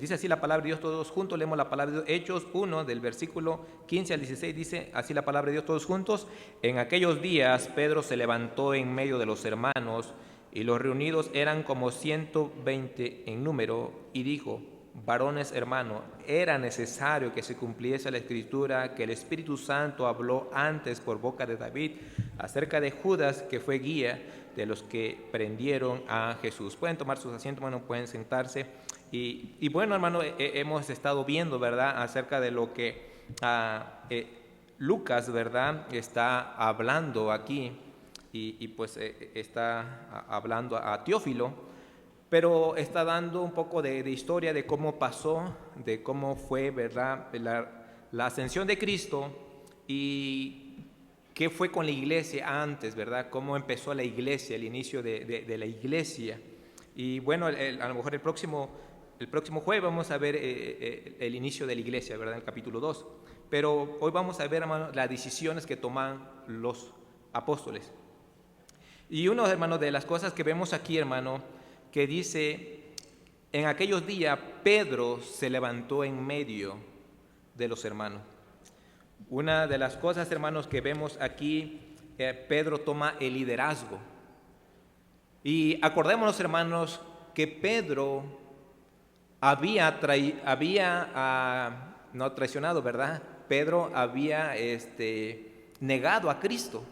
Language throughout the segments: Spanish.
dice así la palabra de Dios todos juntos, leemos la palabra de Dios, Hechos 1, del versículo 15 al 16, dice así la palabra de Dios todos juntos. En aquellos días Pedro se levantó en medio de los hermanos, y los reunidos eran como 120 en número, y dijo: varones hermanos, era necesario que se cumpliese la escritura que el Espíritu Santo habló antes por boca de David acerca de Judas, que fue guía de los que prendieron a Jesús. Pueden tomar sus asientos, hermano, pueden sentarse. Y bueno, hermano, hemos estado viendo, ¿verdad?, acerca de lo que Lucas, ¿verdad?, está hablando aquí, y pues está hablando a Teófilo, pero está dando un poco de historia de cómo pasó, de cómo fue, ¿verdad?, la ascensión de Cristo y qué fue con la iglesia antes, ¿verdad?, cómo empezó la iglesia, el inicio de la iglesia. Y bueno, a lo mejor el próximo jueves vamos a ver el inicio de la iglesia, ¿verdad?, en el capítulo 2. Pero hoy vamos a ver, hermano, las decisiones que toman los apóstoles. Y uno, hermano, de las cosas que vemos aquí, hermano, que dice: en aquellos días Pedro se levantó en medio de los hermanos. Una de las cosas, hermanos, que vemos aquí, Pedro toma el liderazgo. Y acordémonos, hermanos, que Pedro no traicionado, ¿verdad? Pedro había negado a Cristo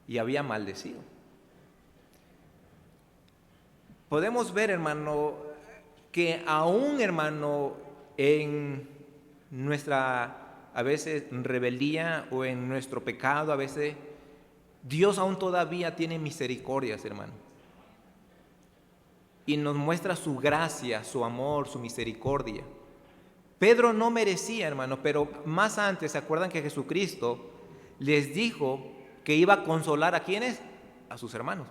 y había maldecido. Podemos ver, hermano, que aún, hermano, en nuestra, a veces, rebeldía o en nuestro pecado, a veces, Dios aún todavía tiene misericordias, hermano. Y nos muestra su gracia, su amor, su misericordia. Pedro no merecía, hermano, pero más antes, ¿se acuerdan que Jesucristo les dijo que iba a consolar a quiénes? A sus hermanos.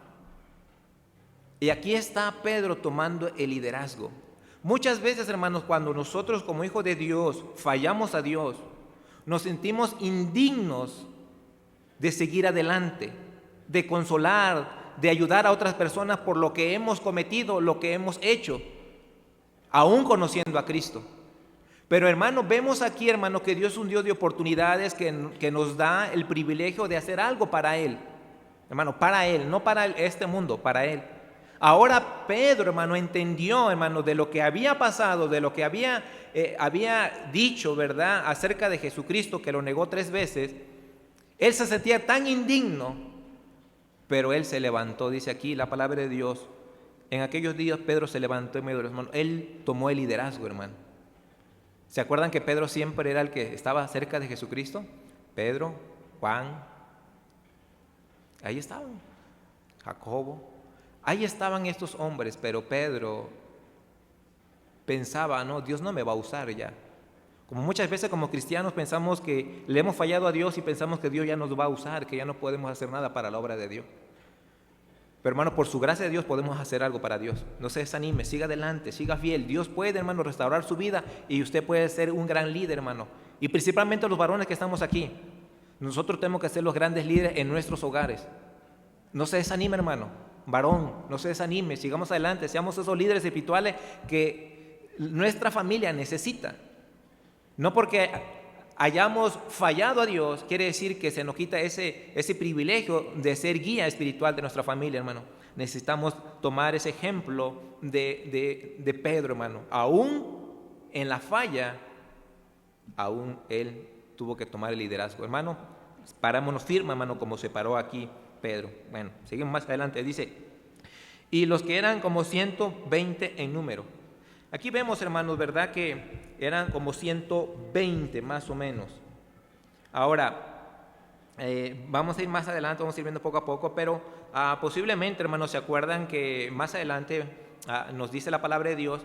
Y aquí está Pedro tomando el liderazgo. Muchas veces, hermanos, cuando nosotros como hijos de Dios fallamos a Dios, nos sentimos indignos de seguir adelante, de consolar, de ayudar a otras personas por lo que hemos cometido, lo que hemos hecho, aún conociendo a Cristo. Pero, hermano, vemos aquí, hermano, que Dios es un Dios de oportunidades, que nos da el privilegio de hacer algo para Él. Hermano, para Él, no para este mundo, para Él. Ahora Pedro, hermano, entendió, hermano, de lo que había pasado, de lo que había dicho, ¿verdad?, acerca de Jesucristo, que lo negó 3 veces. Él se sentía tan indigno, pero él se levantó, dice aquí la palabra de Dios. En aquellos días Pedro se levantó en medio de los hermanos. Él tomó el liderazgo, hermano. ¿Se acuerdan que Pedro siempre era el que estaba cerca de Jesucristo? Pedro, Juan, ahí estaban, Jacobo. Ahí estaban estos hombres, pero Pedro pensaba: no, Dios no me va a usar ya. Como muchas veces como cristianos pensamos que le hemos fallado a Dios y pensamos que Dios ya nos va a usar, que ya no podemos hacer nada para la obra de Dios. Pero, hermano, por su gracia de Dios podemos hacer algo para Dios. No se desanime, siga adelante, siga fiel. Dios puede, hermano, restaurar su vida y usted puede ser un gran líder, hermano. Y principalmente los varones que estamos aquí. Nosotros tenemos que ser los grandes líderes en nuestros hogares. No se desanime, hermano. Varón, no se desanime, sigamos adelante, seamos esos líderes espirituales que nuestra familia necesita. No porque hayamos fallado a Dios quiere decir que se nos quita ese privilegio de ser guía espiritual de nuestra familia, hermano. Necesitamos tomar ese ejemplo de Pedro, hermano. Aún en la falla, aún él tuvo que tomar el liderazgo. Hermano, parámonos firme, hermano, como se paró aquí Pedro. Bueno, seguimos más adelante. Dice: y los que eran como 120 en número. Aquí vemos, hermanos, ¿verdad?, que eran como 120 más o menos. Ahora, vamos a ir más adelante, vamos a ir viendo poco a poco, pero posiblemente, hermanos, ¿se acuerdan que más adelante nos dice la palabra de Dios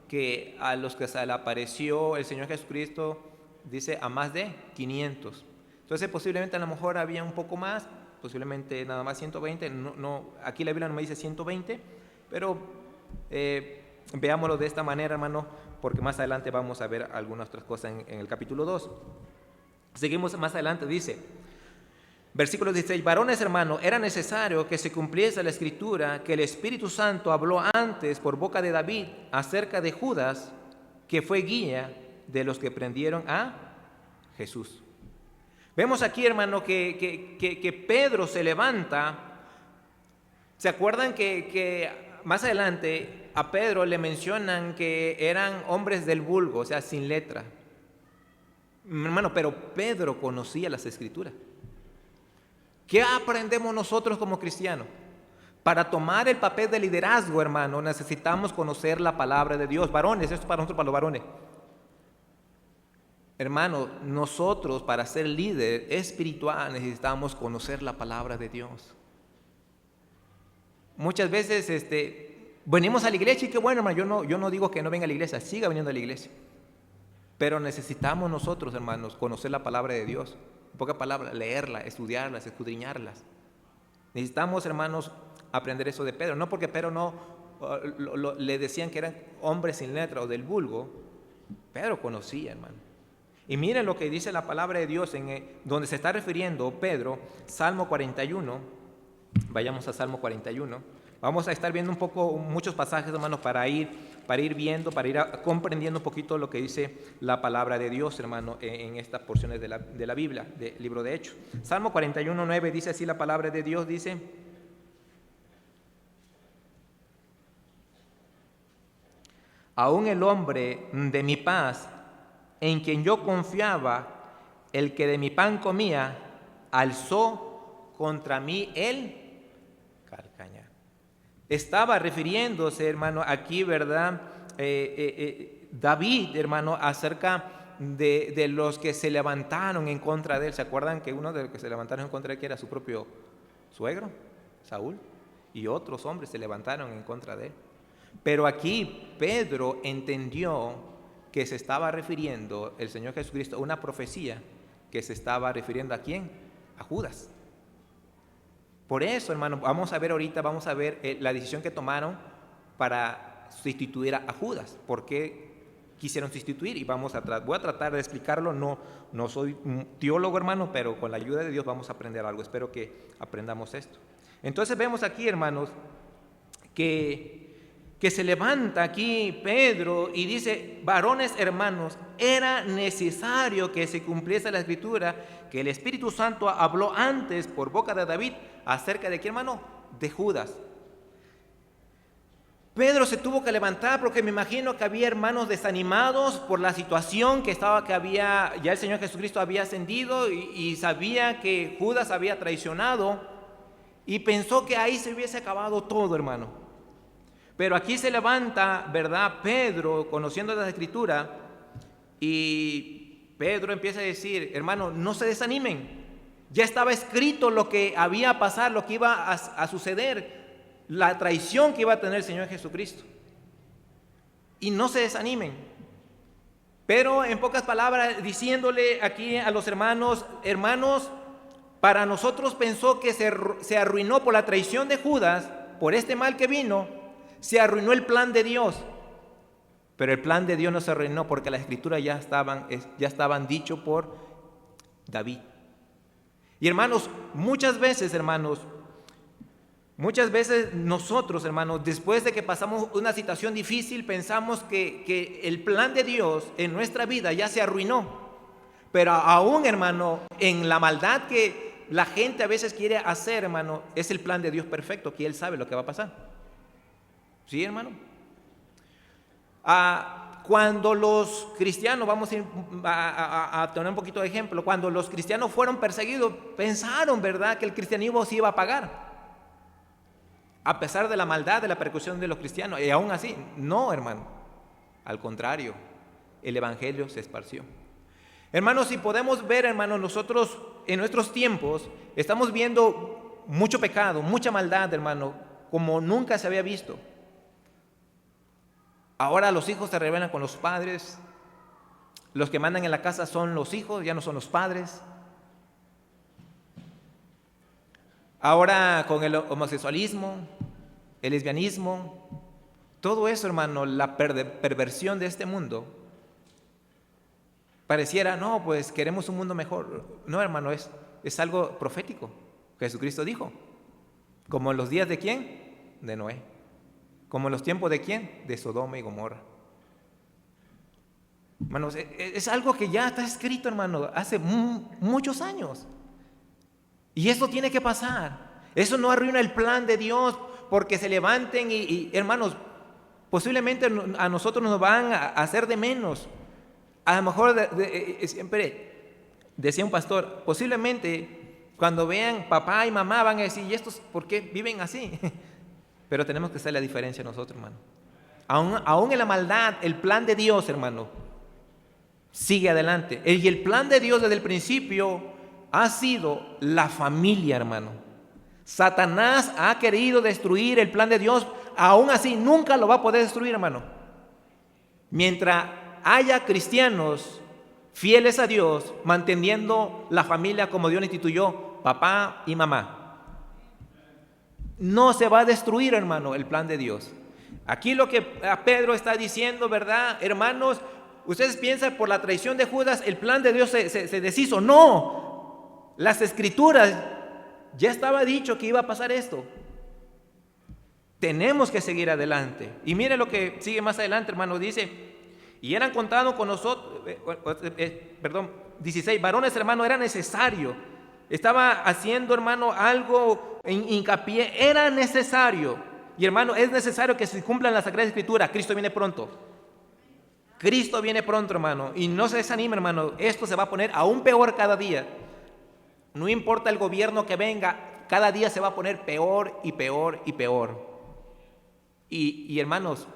que a los que se le apareció el Señor Jesucristo, dice, a más de 500? Entonces, posiblemente a lo mejor había un poco más, posiblemente nada más 120, aquí la Biblia no me dice 120, pero veámoslo de esta manera, hermano, porque más adelante vamos a ver algunas otras cosas en el capítulo 2. Seguimos más adelante, dice, versículo 16: varones hermanos, era necesario que se cumpliese la escritura que el Espíritu Santo habló antes por boca de David acerca de Judas, que fue guía de los que prendieron a Jesús. Vemos aquí, hermano, que Pedro se levanta. ¿Se acuerdan que más adelante a Pedro le mencionan que eran hombres del vulgo, o sea, sin letra? Hermano, pero Pedro conocía las Escrituras. ¿Qué aprendemos nosotros como cristianos? Para tomar el papel de liderazgo, hermano, necesitamos conocer la palabra de Dios. Varones, esto es para nosotros, para los varones. Hermano, nosotros para ser líder espiritual necesitamos conocer la palabra de Dios. Muchas veces venimos a la iglesia y qué bueno, hermano, yo no digo que no venga a la iglesia, siga viniendo a la iglesia. Pero necesitamos nosotros, hermanos, conocer la palabra de Dios. En pocas palabras, leerla, estudiarlas, escudriñarlas. Necesitamos, hermanos, aprender eso de Pedro. No porque Pedro no le decían que eran hombres sin letra o del vulgo. Pedro conocía, hermano. Y miren lo que dice la palabra de Dios donde se está refiriendo Pedro, Salmo 41. Vayamos a Salmo 41. Vamos a estar viendo muchos pasajes, hermanos, para ir viendo, para ir comprendiendo un poquito lo que dice la palabra de Dios, hermano, en estas porciones de la Biblia, del libro de Hechos. Salmo 41, 9 dice así la palabra de Dios, dice: aún el hombre de mi paz, en quien yo confiaba, el que de mi pan comía, alzó contra mí el calcañar. Estaba refiriéndose, hermano, aquí, ¿verdad? David, hermano, acerca de los que se levantaron en contra de él. ¿Se acuerdan que uno de los que se levantaron en contra de él que era su propio suegro, Saúl? Y otros hombres se levantaron en contra de él. Pero aquí Pedro entendió que se estaba refiriendo el Señor Jesucristo a una profecía que se estaba refiriendo ¿a quién? A Judas. Por eso, hermano, vamos a ver la decisión que tomaron para sustituir a Judas. ¿Por qué quisieron sustituir? Y voy a tratar de explicarlo. No soy un teólogo, hermano, pero con la ayuda de Dios vamos a aprender algo. Espero que aprendamos esto. Entonces vemos aquí, hermanos, que se levanta aquí Pedro y dice: varones hermanos, era necesario que se cumpliese la Escritura, que el Espíritu Santo habló antes por boca de David acerca de ¿qué, hermano? De Judas. Pedro se tuvo que levantar porque me imagino que había hermanos desanimados por la situación ya el Señor Jesucristo había ascendido y sabía que Judas había traicionado y pensó que ahí se hubiese acabado todo, hermano. Pero aquí se levanta, ¿verdad?, Pedro, conociendo la Escritura, y Pedro empieza a decir: hermano, no se desanimen. Ya estaba escrito lo que había a pasar, lo que iba a suceder, la traición que iba a tener el Señor Jesucristo. Y no se desanimen. Pero en pocas palabras, diciéndole aquí a los hermanos, para nosotros pensó que se arruinó por la traición de Judas, por este mal que vino. Se arruinó el plan de Dios, pero el plan de Dios no se arruinó porque las Escrituras ya estaban dichas por David. Y hermanos, muchas veces nosotros, hermanos, después de que pasamos una situación difícil, pensamos que el plan de Dios en nuestra vida ya se arruinó. Pero aún, hermano, en la maldad que la gente a veces quiere hacer, hermano, es el plan de Dios perfecto, que Él sabe lo que va a pasar. ¿Sí, hermano? Cuando los cristianos, vamos a tener un poquito de ejemplo, cuando los cristianos fueron perseguidos, pensaron, ¿verdad?, que el cristianismo se iba a apagar, a pesar de la maldad, de la persecución de los cristianos. Y aún así, no, hermano. Al contrario, el evangelio se esparció. Hermanos, si podemos ver, hermanos, nosotros en nuestros tiempos estamos viendo mucho pecado, mucha maldad, hermano, como nunca se había visto. Ahora los hijos se rebelan con los padres. Los que mandan en la casa son los hijos, ya no son los padres. Ahora con el homosexualismo, el lesbianismo, todo eso, hermano, la perversión de este mundo, pareciera, no, pues queremos un mundo mejor. No, hermano, es algo profético. Jesucristo dijo, como en los días de ¿quién? De Noé. Como en los tiempos de ¿quién? De Sodoma y Gomorra. Hermanos, es algo que ya está escrito, hermano, hace muchos años. Y eso tiene que pasar. Eso no arruina el plan de Dios porque se levanten hermanos, posiblemente a nosotros nos van a hacer de menos. A lo mejor siempre decía un pastor, posiblemente cuando vean papá y mamá van a decir, ¿y estos por qué viven así? Pero tenemos que hacer la diferencia nosotros, hermano. Aún en la maldad, el plan de Dios, hermano, sigue adelante. Y el plan de Dios desde el principio ha sido la familia, hermano. Satanás ha querido destruir el plan de Dios, aún así nunca lo va a poder destruir, hermano. Mientras haya cristianos fieles a Dios, manteniendo la familia como Dios la instituyó, papá y mamá, no se va a destruir, hermano, el plan de Dios. Aquí lo que Pedro está diciendo, ¿verdad? Hermanos, ustedes piensan por la traición de Judas el plan de Dios se deshizo. No, las escrituras ya estaba dicho que iba a pasar esto. Tenemos que seguir adelante. Y mire lo que sigue más adelante, hermano, dice, y eran contados con nosotros, 16, varones, hermano, era necesario. Estaba haciendo, hermano, algo hincapié, era necesario. Y hermano, es necesario que se cumplan las Sagradas Escrituras. Cristo viene pronto. Cristo viene pronto, hermano. Y no se desanime, hermano. Esto se va a poner aún peor cada día. No importa el gobierno que venga, cada día se va a poner peor y peor y peor. Y hermanos,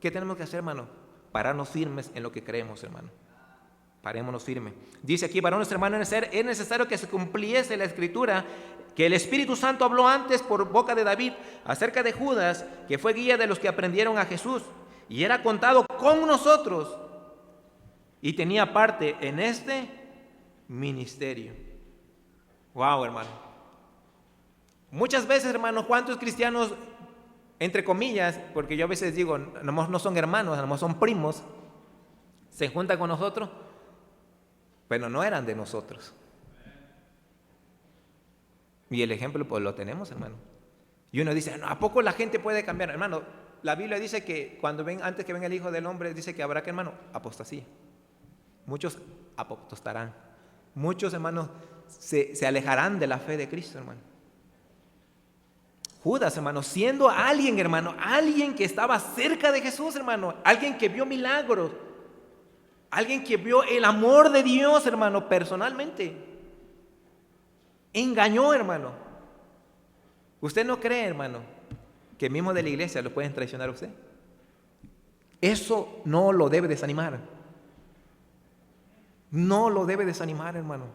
¿qué tenemos que hacer, hermano? Pararnos firmes en lo que creemos, hermano. Parémonos firmes. Dice aquí, varones, hermanos, es necesario que se cumpliese la Escritura que el Espíritu Santo habló antes por boca de David acerca de Judas, que fue guía de los que aprendieron a Jesús y era contado con nosotros y tenía parte en este ministerio. Wow, hermano. Muchas veces, hermano, ¿cuántos cristianos, entre comillas, porque yo a veces digo, no son hermanos, no son primos, se juntan con nosotros, pero no eran de nosotros? Y el ejemplo pues lo tenemos, hermano. Y uno dice, no, ¿a poco la gente puede cambiar? Hermano, la Biblia dice que antes que venga el Hijo del Hombre, dice que habrá que, hermano, apostasía. Muchos apostarán. Muchos, hermanos, se alejarán de la fe de Cristo, hermano. Judas, hermano, siendo alguien, hermano, alguien que estaba cerca de Jesús, hermano, alguien que vio milagros, alguien que vio el amor de Dios, hermano, personalmente. Engañó, hermano. ¿Usted no cree, hermano, que mismo de la iglesia lo pueden traicionar a usted? Eso no lo debe desanimar. No lo debe desanimar, hermano.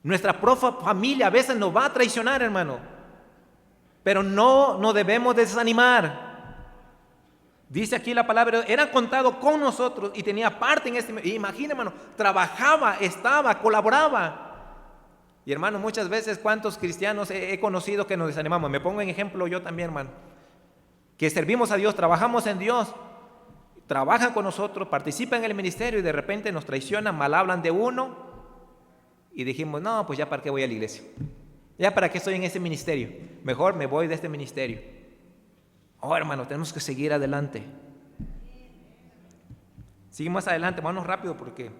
Nuestra propia familia a veces nos va a traicionar, hermano. Pero no nos debemos desanimar. Dice aquí la palabra, era contado con nosotros y tenía parte en este. Imagina, hermano, trabajaba, estaba, colaboraba. Y hermano, muchas veces cuántos cristianos he conocido que nos desanimamos. Me pongo en ejemplo yo también, hermano, que servimos a Dios, trabajamos en Dios, trabajan con nosotros, participan en el ministerio y de repente nos traicionan, mal hablan de uno y dijimos, no, pues ya para qué voy a la iglesia, ya para qué estoy en ese ministerio, mejor me voy de este ministerio. Oh, hermano, tenemos que seguir adelante. Seguimos adelante, vámonos rápido porque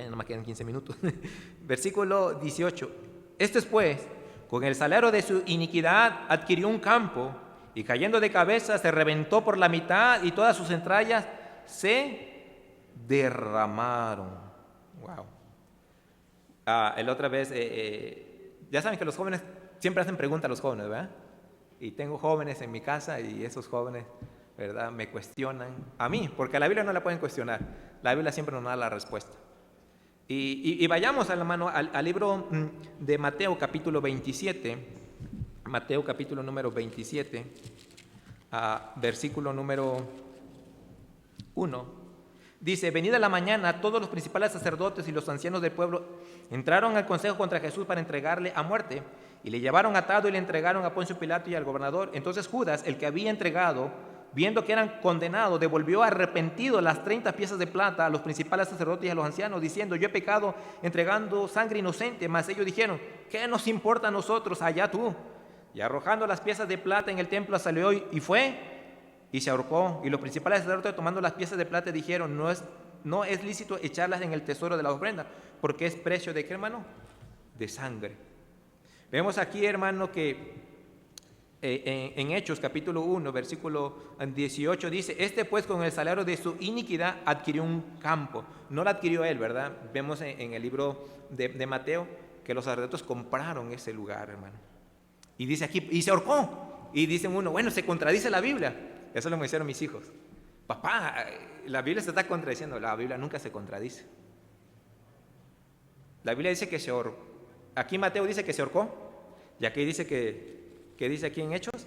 no me quedan 15 minutos. Versículo 18. Esto es pues, con el salario de su iniquidad adquirió un campo y cayendo de cabeza se reventó por la mitad y todas sus entrañas se derramaron. Wow. La otra vez, ya saben que los jóvenes siempre hacen preguntas a los jóvenes, ¿verdad? Y tengo jóvenes en mi casa y esos jóvenes, ¿verdad?, me cuestionan a mí, porque a la Biblia no la pueden cuestionar. La Biblia siempre nos da la respuesta. Y vayamos a la mano al libro de Mateo capítulo 27, Mateo capítulo número 27, versículo número 1. Dice, venida la mañana, todos los principales sacerdotes y los ancianos del pueblo entraron al consejo contra Jesús para entregarle a muerte, y le llevaron atado y le entregaron a Poncio Pilato y al gobernador. Entonces Judas, el que había entregado, viendo que eran condenados, devolvió arrepentido las 30 piezas de plata a los principales sacerdotes y a los ancianos, diciendo, yo he pecado entregando sangre inocente. Mas ellos dijeron, ¿qué nos importa a nosotros? Allá tú. Y arrojando las piezas de plata en el templo salió y fue y se ahorcó. Y los principales sacerdotes, tomando las piezas de plata, dijeron: no es lícito echarlas en el tesoro de la ofrenda, porque es precio de ¿qué, hermano? De sangre. Vemos aquí, hermano, que en Hechos capítulo 1, versículo 18 dice: este pues con el salario de su iniquidad adquirió un campo. No lo adquirió él, ¿verdad? Vemos en el libro de Mateo que los sacerdotes compraron ese lugar, hermano. Y dice aquí, y se ahorcó. Y dicen uno: bueno, se contradice la Biblia. Eso lo me hicieron mis hijos. Papá, la Biblia se está contradiciendo. La Biblia nunca se contradice. La Biblia dice que se ahorcó. Aquí Mateo dice que se ahorcó. Y aquí dice que dice aquí en Hechos: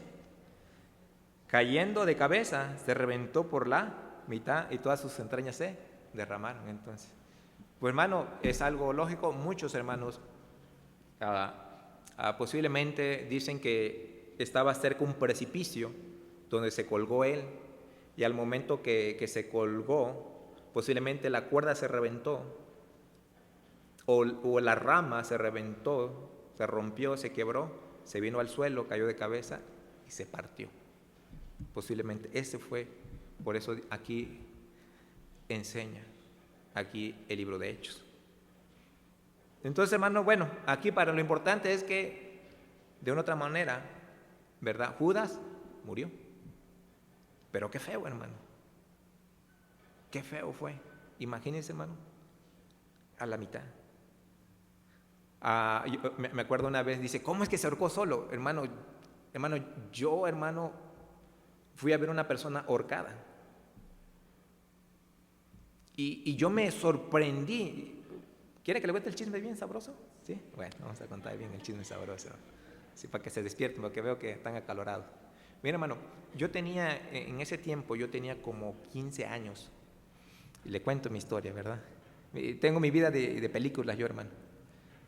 cayendo de cabeza, se reventó por la mitad y todas sus entrañas se derramaron. Entonces, pues hermano, es algo lógico. Muchos hermanos posiblemente dicen que estaba cerca un precipicio donde se colgó él, y al momento que se colgó, posiblemente la cuerda se reventó, o la rama se reventó, se rompió, se quebró, se vino al suelo, cayó de cabeza y se partió. Posiblemente ese fue, por eso aquí enseña, aquí el libro de Hechos. Entonces, hermano, bueno, aquí para lo importante es que, de una otra manera, ¿verdad? Judas murió. Pero qué feo, hermano. Qué feo fue. Imagínense, hermano, a la mitad. Yo me acuerdo una vez, dice: ¿cómo es que se ahorcó solo? Hermano, yo, hermano, fui a ver una persona ahorcada. Y yo me sorprendí. ¿Quiere que le cuente el chisme bien sabroso? ¿Sí? Bueno, vamos a contar bien el chisme sabroso. Sí, para que se despierten, porque veo que están acalorados. Mira, hermano, en ese tiempo yo tenía como 15 años. Y le cuento mi historia, ¿verdad? Tengo mi vida de películas yo, hermano.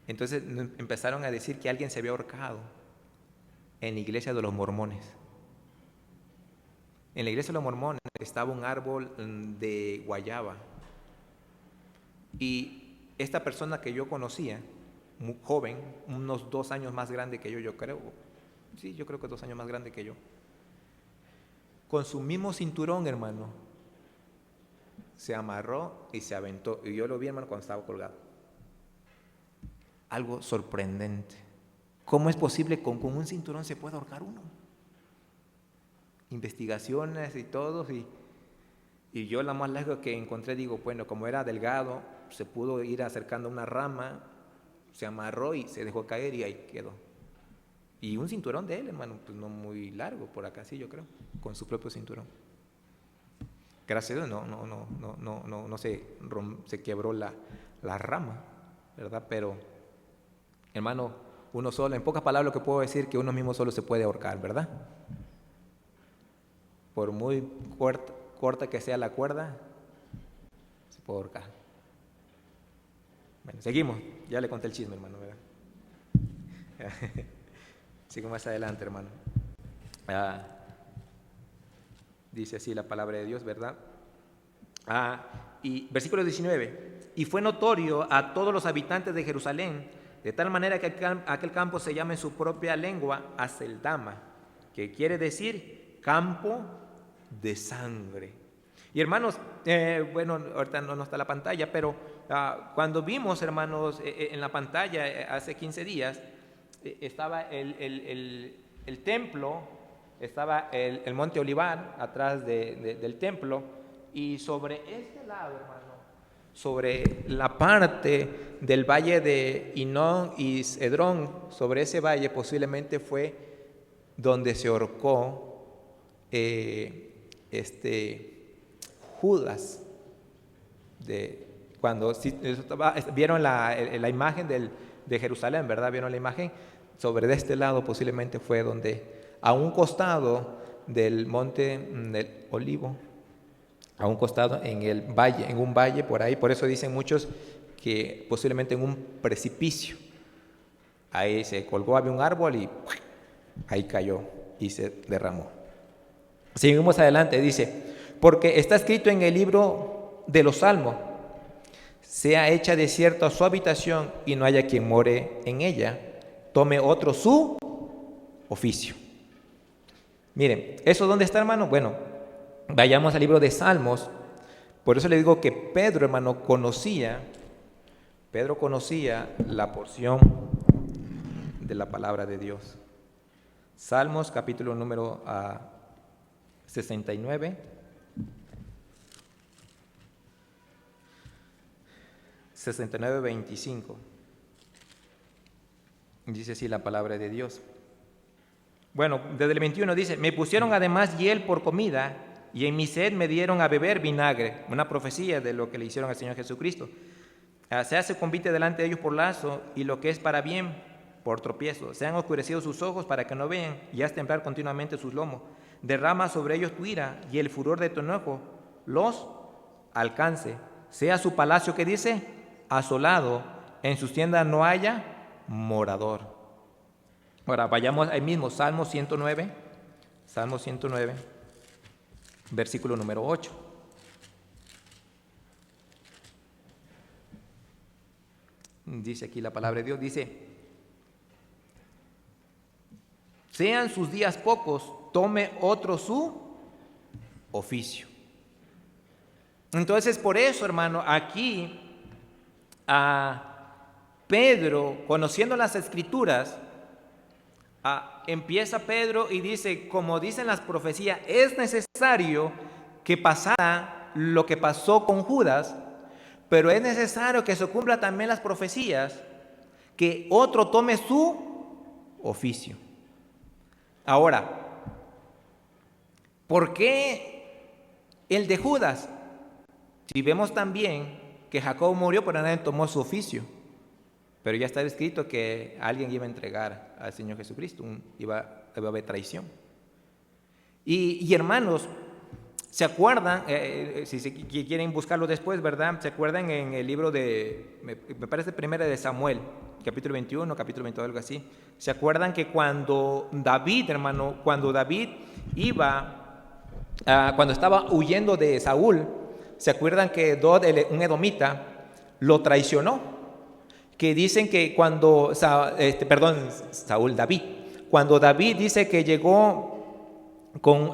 Entonces empezaron a decir que alguien se había ahorcado en la iglesia de los mormones. En la iglesia de los mormones estaba un árbol de guayaba. Y esta persona que yo conocía, muy joven, unos 2 años más grande que yo creo. Sí, yo creo que 2 años más grande que yo. Con su mismo cinturón, hermano, se amarró y se aventó. Y yo lo vi, hermano, cuando estaba colgado. Algo sorprendente. ¿Cómo es posible que con un cinturón se pueda ahorcar uno? Investigaciones y todo. Y yo la más larga que encontré, digo, bueno, como era delgado, se pudo ir acercando a una rama, se amarró y se dejó caer y ahí quedó. Y un cinturón de él, hermano, pues no muy largo, por acá sí, yo creo, con su propio cinturón. Gracias a Dios no se quebró la rama, ¿verdad? Pero, hermano, uno solo, en pocas palabras lo que puedo decir, que uno mismo solo se puede ahorcar, ¿verdad? Por muy corta que sea la cuerda, se puede ahorcar. Bueno, seguimos, ya le conté el chisme, hermano, ¿verdad? Sigo más adelante, hermano. Dice así la palabra de Dios, ¿verdad? Y versículo 19: y fue notorio a todos los habitantes de Jerusalén, de tal manera que aquel campo se llama en su propia lengua Aceldama, que quiere decir campo de sangre. Y hermanos, bueno, ahorita no está la pantalla, pero cuando vimos, hermanos, en la pantalla hace 15 días, estaba el templo, estaba el monte Olivar atrás del templo, y sobre este lado, hermano, sobre la parte del valle de Hinón y Cedrón, sobre ese valle posiblemente fue donde se ahorcó Judas. Cuando vieron la imagen de Jerusalén, ¿verdad? Vieron la imagen. Sobre de este lado posiblemente fue donde, a un costado del monte del Olivo, a un costado en un valle por ahí. Por eso dicen muchos que posiblemente en un precipicio. Ahí se colgó, había un árbol y ahí cayó y se derramó. Seguimos adelante, dice: porque está escrito en el libro de los Salmos: sea hecha desierta su habitación y no haya quien more en ella, tome otro su oficio. Miren, ¿eso dónde está, hermano? Bueno, Vayamos al libro de Salmos. Por eso le digo que Pedro, hermano, Pedro conocía la porción de la palabra de Dios. Salmos, capítulo número 69. 69:25. Dice así la palabra de Dios. Bueno, desde el 21 dice: me pusieron además hiel por comida, y en mi sed me dieron a beber vinagre. Una profecía de lo que le hicieron al Señor Jesucristo. Se hace convite delante de ellos por lazo, y lo que es para bien, por tropiezo. Se han oscurecido sus ojos para que no vean, y haz temblar continuamente sus lomos. Derrama sobre ellos tu ira, y el furor de tu enojo los alcance. Sea su palacio, que dice, asolado, en sus tiendas no haya morador. Ahora vayamos ahí mismo, Salmo 109, versículo número 8. Dice aquí la palabra de Dios, dice: sean sus días pocos, tome otro su oficio. Entonces, por eso, hermano, aquí a Pedro, conociendo las Escrituras, empieza Pedro y dice, como dicen las profecías, es necesario que pasara lo que pasó con Judas, pero es necesario que se cumplan también las profecías, que otro tome su oficio. Ahora, ¿por qué el de Judas? Si vemos también que Jacob murió, pero nadie tomó su oficio. Pero ya estaba escrito que alguien iba a entregar al Señor Jesucristo, iba a haber traición. Y hermanos, ¿se acuerdan? Si quieren buscarlo después, ¿verdad? ¿Se acuerdan en el libro de, me parece, primera de Samuel, capítulo 21, capítulo 22, algo así? ¿Se acuerdan que cuando David, hermano, cuando estaba huyendo de Saúl, ¿se acuerdan que Dod, un edomita, lo traicionó? Que dicen que David, cuando David dice que llegó con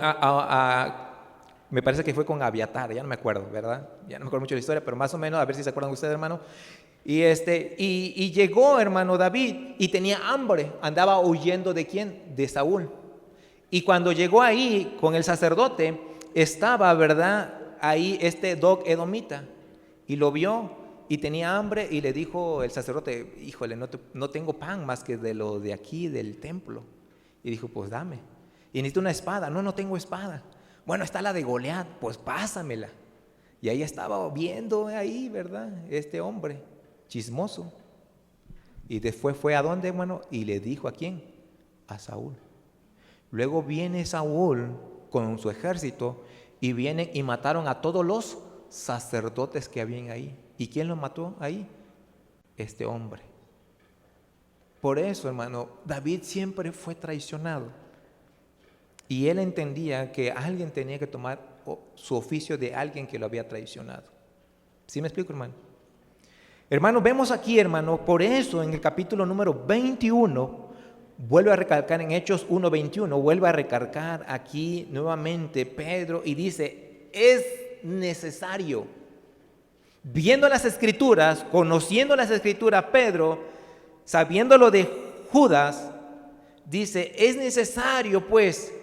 me parece que fue con Abiatar, ya no me acuerdo, ¿verdad? Ya no me acuerdo mucho de la historia, pero más o menos, a ver si se acuerdan ustedes, hermano. Y llegó, hermano, David, y tenía hambre, andaba huyendo ¿de quién? De Saúl. Y cuando llegó ahí con el sacerdote, estaba, ¿verdad?, ahí Dog edomita, y lo vio y tenía hambre, y le dijo el sacerdote: híjole, no tengo pan más que de lo de aquí del templo. Y dijo: pues dame. Y necesito una espada. No tengo espada. Bueno, está la de Goliat, pues pásamela. Y ahí estaba viendo ahí, ¿verdad?, este hombre chismoso. Y después fue ¿a dónde, hermano? Y le dijo: ¿a quién? A Saúl. Luego viene Saúl con su ejército, y vienen y mataron a todos los sacerdotes que habían ahí. ¿Y quién los mató ahí? Este hombre. Por eso, hermano, David siempre fue traicionado. Y él entendía que alguien tenía que tomar su oficio de alguien que lo había traicionado. ¿Sí me explico, hermano? Hermano, vemos aquí, hermano, por eso en el capítulo número 21, vuelve a recalcar en Hechos 1:21, vuelve a recalcar aquí nuevamente Pedro y dice: es necesario. Viendo las Escrituras, conociendo las Escrituras, Pedro, sabiendo lo de Judas, dice: es necesario pues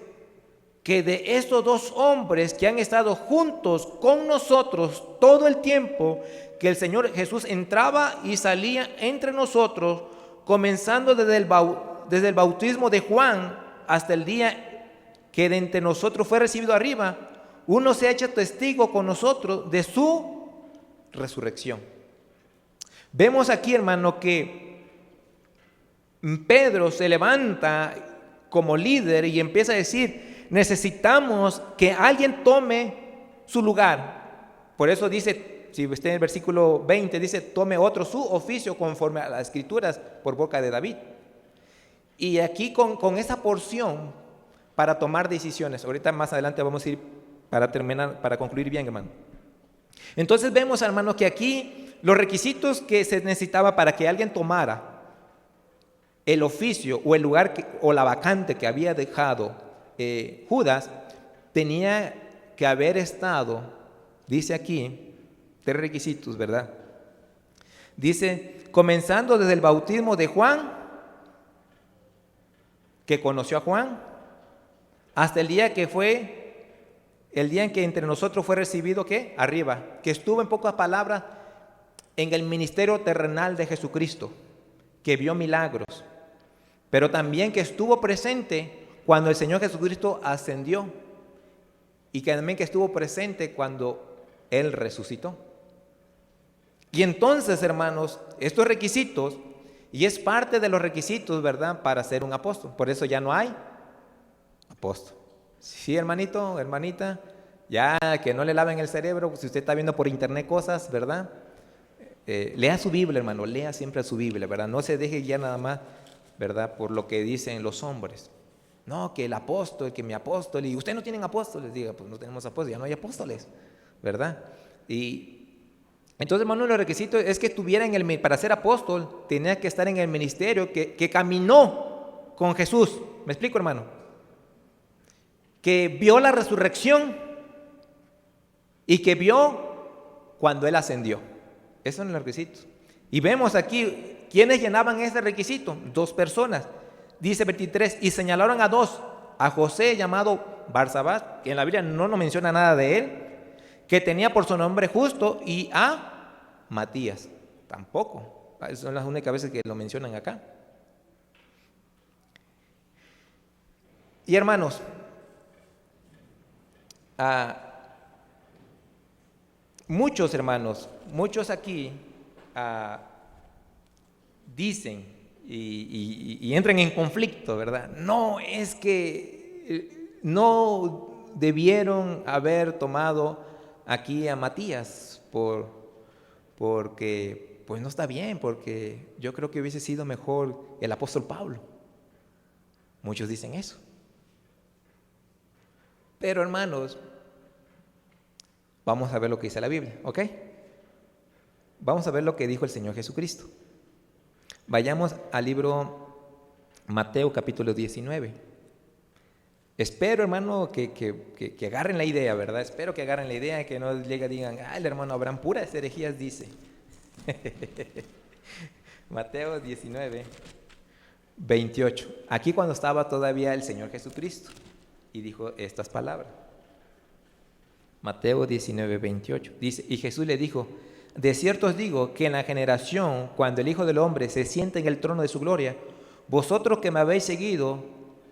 que de estos dos hombres que han estado juntos con nosotros todo el tiempo que el Señor Jesús entraba y salía entre nosotros, comenzando desde el bautismo de Juan hasta el día que de entre nosotros fue recibido arriba, uno se ha hecho testigo con nosotros de su resurrección. Vemos aquí, hermano, que Pedro se levanta como líder y empieza a decir: necesitamos que alguien tome su lugar. Por eso dice, si usted en el versículo 20 dice: tome otro su oficio conforme a las Escrituras por boca de David. Y aquí con esa porción para tomar decisiones. Ahorita más adelante vamos a ir para terminar, para concluir bien, hermano. Entonces vemos, hermano, que aquí los requisitos que se necesitaba para que alguien tomara el oficio o el lugar o la vacante que había dejado Judas, tenía que haber estado, dice aquí, 3 requisitos, ¿verdad? Dice, comenzando desde el bautismo de Juan, que conoció a Juan, hasta el día que fue, el día en que entre nosotros fue recibido, ¿qué? Arriba, que estuvo en pocas palabras en el ministerio terrenal de Jesucristo, que vio milagros, pero también que estuvo presente cuando el Señor Jesucristo ascendió y que también que estuvo presente cuando Él resucitó. Y entonces, hermanos, estos requisitos, y es parte de los requisitos, ¿verdad?, para ser un apóstol. Por eso ya no hay apóstol. Sí, hermanito, hermanita, ya que no le laven el cerebro, si usted está viendo por internet cosas, ¿verdad? Lea su Biblia, hermano, lea siempre su Biblia, ¿verdad? No se deje ya nada más, ¿verdad?, por lo que dicen los hombres. No, que el apóstol, que mi apóstol, y ustedes no tienen apóstoles, diga, pues no tenemos apóstoles, ya no hay apóstoles, ¿verdad? Y entonces, hermano, los requisitos es que estuviera para ser apóstol, tenía que estar en el ministerio que caminó con Jesús. ¿Me explico, hermano? Que vio la resurrección y que vio cuando Él ascendió. Esos son los requisitos. Y vemos aquí, ¿quiénes llenaban ese requisito? 2 personas. Dice 23, y señalaron a 2, a José llamado Barsabás, que en la Biblia no nos menciona nada de él, que tenía por su nombre Justo, y a Matías, tampoco. Son las únicas veces que lo mencionan acá. Y hermanos, muchos hermanos, muchos aquí dicen y entran en conflicto, ¿verdad? No, es que no debieron haber tomado aquí a Matías porque pues no está bien, porque yo creo que hubiese sido mejor el apóstol Pablo. Muchos dicen eso. Pero hermanos, vamos a ver lo que dice la Biblia, ¿ok? Vamos a ver lo que dijo el Señor Jesucristo. Vayamos al libro Mateo capítulo 19. Espero, hermano, que agarren la idea, ¿verdad? Espero que agarren la idea, que no llegue y digan, el hermano Abraham puras herejías dice. Mateo 19, 28. Aquí cuando estaba todavía el Señor Jesucristo y dijo estas palabras. Mateo 19, 28. Dice, y Jesús le dijo, de cierto os digo que en la generación, cuando el Hijo del Hombre se siente en el trono de su gloria, vosotros que me habéis seguido,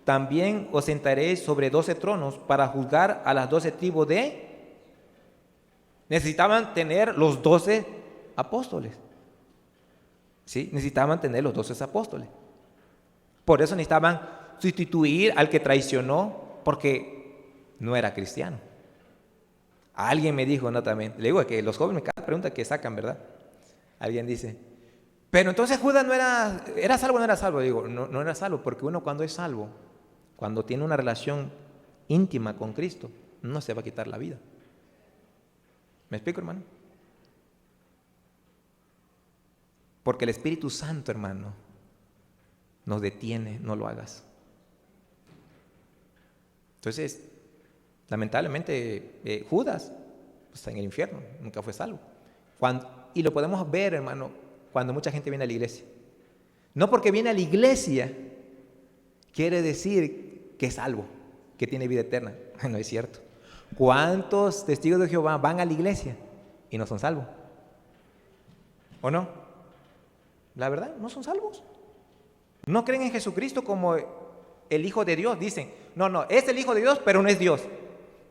también os sentaréis sobre 12 tronos para juzgar a las 12 tribus de... Necesitaban tener los 12 apóstoles. ¿Sí? Necesitaban tener los 12 apóstoles. Por eso necesitaban sustituir al que traicionó, porque no era cristiano. Alguien me dijo, no, también, le digo que los jóvenes, cada pregunta que sacan, ¿verdad? Alguien dice, pero entonces Judas no era salvo o no era salvo. Digo, no era salvo, porque uno cuando es salvo, cuando tiene una relación íntima con Cristo, no se va a quitar la vida. ¿Me explico, hermano? Porque el Espíritu Santo, hermano, nos detiene, no lo hagas. Entonces, lamentablemente, Judas está en el infierno, nunca fue salvo. Y lo podemos ver, hermano, cuando mucha gente viene a la iglesia. No porque viene a la iglesia, quiere decir que es salvo, que tiene vida eterna. No es cierto. ¿Cuántos testigos de Jehová van a la iglesia y no son salvos? ¿O no? La verdad, no son salvos. No creen en Jesucristo como el Hijo de Dios. Dicen, no, es el Hijo de Dios, pero no es Dios.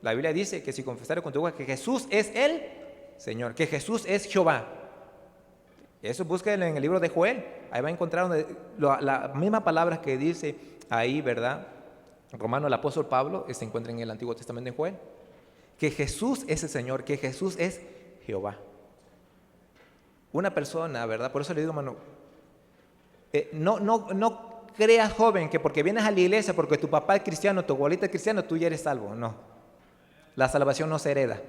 La Biblia dice que si confesares con tu boca que Jesús es el Señor, que Jesús es Jehová. Eso búsquenlo en el libro de Joel. Ahí va a encontrar las mismas palabras que dice ahí, ¿verdad? Romano, el apóstol Pablo, se encuentra en el Antiguo Testamento en Joel. Que Jesús es el Señor, que Jesús es Jehová. Una persona, ¿verdad? Por eso le digo, hermano, no creas, joven, que porque vienes a la iglesia, porque tu papá es cristiano, tu abuelita es cristiano, tú ya eres salvo. No. La salvación no se hereda.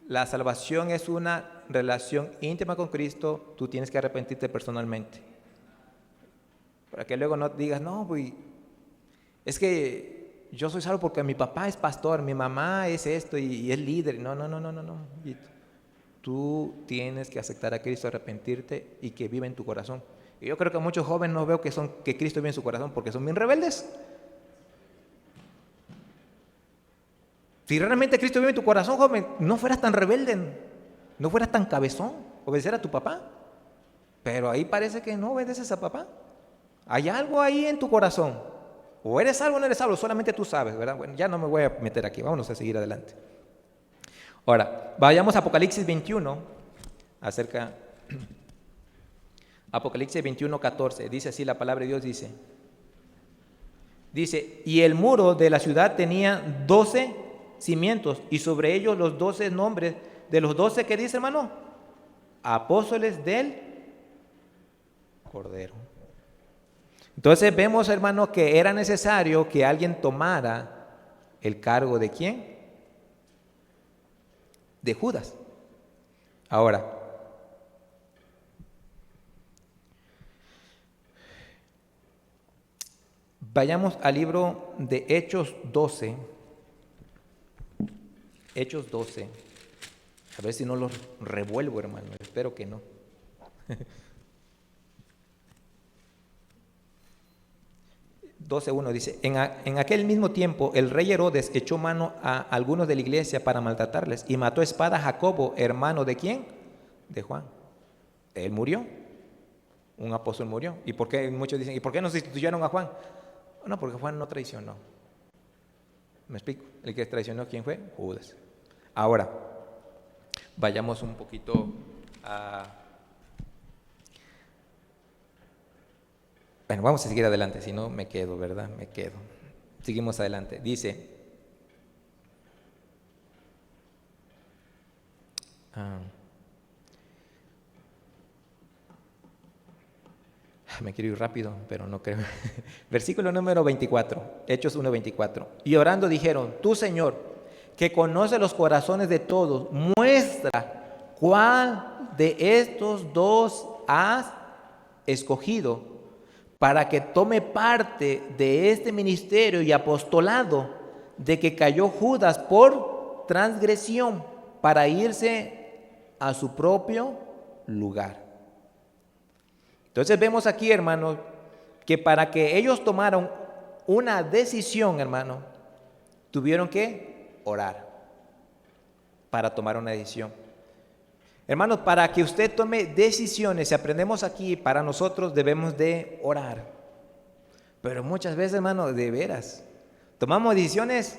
La salvación es una relación íntima con Cristo. Tú tienes que arrepentirte personalmente. Para que luego no digas, no, pues, es que yo soy salvo porque mi papá es pastor, mi mamá es esto y es líder. No, no, no, no, no, no. Tú tienes que aceptar a Cristo, arrepentirte y que viva en tu corazón. Y yo creo que muchos jóvenes no veo que Cristo vive en su corazón porque son bien rebeldes. Si realmente Cristo vive en tu corazón, joven, no fueras tan rebelde, no fueras tan cabezón, obedecer a tu papá. Pero ahí parece que no obedeces a papá. Hay algo ahí en tu corazón. O eres salvo o no eres salvo, solamente tú sabes, ¿verdad? Bueno, ya no me voy a meter aquí, vámonos a seguir adelante. Ahora, vayamos a Apocalipsis 21, Apocalipsis 21, 14, dice así la palabra de Dios, dice, y el muro de la ciudad tenía 12 cimientos, y sobre ellos los 12 nombres de los 12, ¿qué dice, hermano? Apóstoles del Cordero. Entonces vemos, hermano, que era necesario que alguien tomara el cargo de ¿quién? De Judas. Ahora, vayamos al libro de Hechos 12. Hechos 12. A ver si no los revuelvo, hermano. Espero que no. 12:1 dice, en aquel mismo tiempo el rey Herodes echó mano a algunos de la iglesia para maltratarles y mató a espada a Jacobo, hermano ¿de quién? De Juan. Él murió, un apóstol murió. ¿Y por qué? Muchos dicen, ¿y por qué no sustituyeron a Juan? No, porque Juan no traicionó. ¿Me explico? El que traicionó, ¿quién fue? Judas. Ahora, vayamos un poquito a... Bueno, vamos a seguir adelante, si no me quedo, ¿verdad? Me quedo. Seguimos adelante. Dice, me quiero ir rápido, pero no creo. Versículo número 24, Hechos 1:24. Y orando dijeron, tú, Señor, que conoces los corazones de todos, muestra cuál de estos dos has escogido para que tome parte de este ministerio y apostolado de que cayó Judas por transgresión para irse a su propio lugar. Entonces vemos aquí, hermano, que para que ellos tomaran una decisión, hermano, tuvieron que orar para tomar una decisión. Hermanos, para que usted tome decisiones, si aprendemos aquí, para nosotros debemos de orar. Pero muchas veces, hermano, de veras, tomamos decisiones,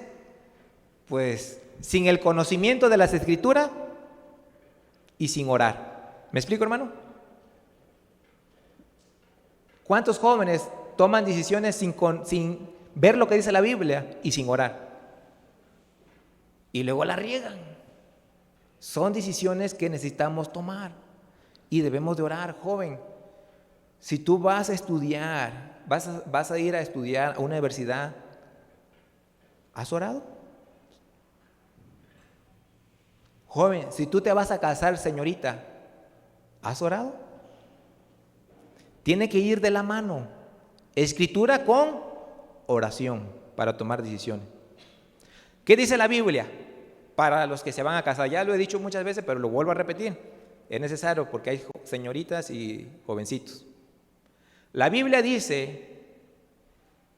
pues, sin el conocimiento de las Escrituras y sin orar. ¿Me explico, hermano? ¿Cuántos jóvenes toman decisiones sin ver lo que dice la Biblia y sin orar? Y luego la riegan. Son decisiones que necesitamos tomar y debemos de orar, joven. Si tú vas a estudiar, vas a ir a estudiar a una universidad, ¿has orado? Joven, si tú te vas a casar, señorita, ¿has orado? Tiene que ir de la mano, escritura con oración para tomar decisiones. ¿Qué dice la Biblia? Para los que se van a casar, ya lo he dicho muchas veces, pero lo vuelvo a repetir, es necesario porque hay señoritas y jovencitos. La Biblia dice,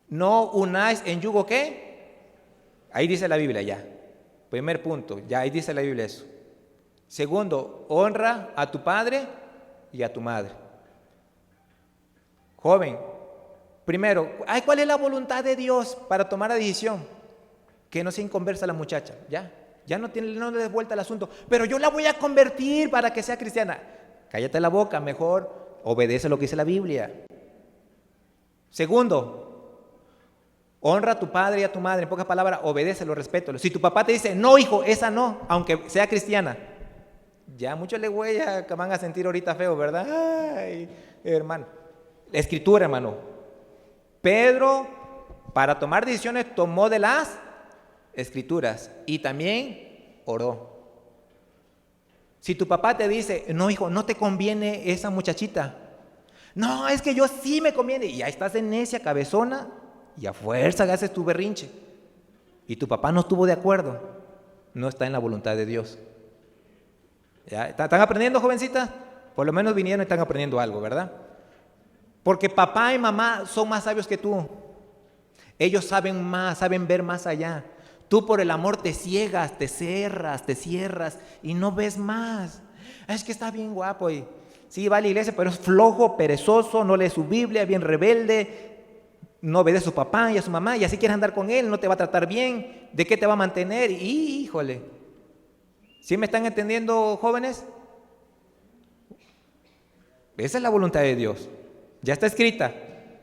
no unáis en yugo, ¿qué? Ahí dice la Biblia ya. Primer punto, ya ahí dice la Biblia eso. Segundo, honra a tu padre y a tu madre. Joven, primero, ¿cuál es la voluntad de Dios para tomar la decisión? Que no se inconversa la muchacha, ya no le des vuelta al asunto, pero yo la voy a convertir para que sea cristiana. Cállate la boca, mejor obedece lo que dice la Biblia. Segundo, honra a tu padre y a tu madre, en pocas palabras, obedécelo, respétalo. Si tu papá te dice, no hijo, esa no, aunque sea cristiana, ya muchos le van a sentir ahorita feo, ¿verdad? Ay, hermano. La Escritura, hermano. Pedro, para tomar decisiones, tomó de las Escrituras y también oró. Si tu papá te dice, no hijo, no te conviene esa muchachita, no, es que yo sí me conviene, y ya estás en necia, cabezona, y a fuerza haces tu berrinche. y tu papá no estuvo de acuerdo, no está en la voluntad de Dios. ¿Ya? ¿Están aprendiendo, jovencitas? Por lo menos vinieron y están aprendiendo algo, ¿verdad? Porque papá y mamá son más sabios que tú. Ellos saben más, saben ver más allá. Tú por el amor te ciegas, te cierras y no ves más. Es que está bien guapo y sí va a la iglesia, pero es flojo, perezoso, no lee su Biblia, bien rebelde, no obedece a su papá y a su mamá y así quieres andar con él, no te va a tratar bien. ¿De qué te va a mantener? Híjole. ¿Sí me están entendiendo, jóvenes? Esa es la voluntad de Dios. Ya está escrita.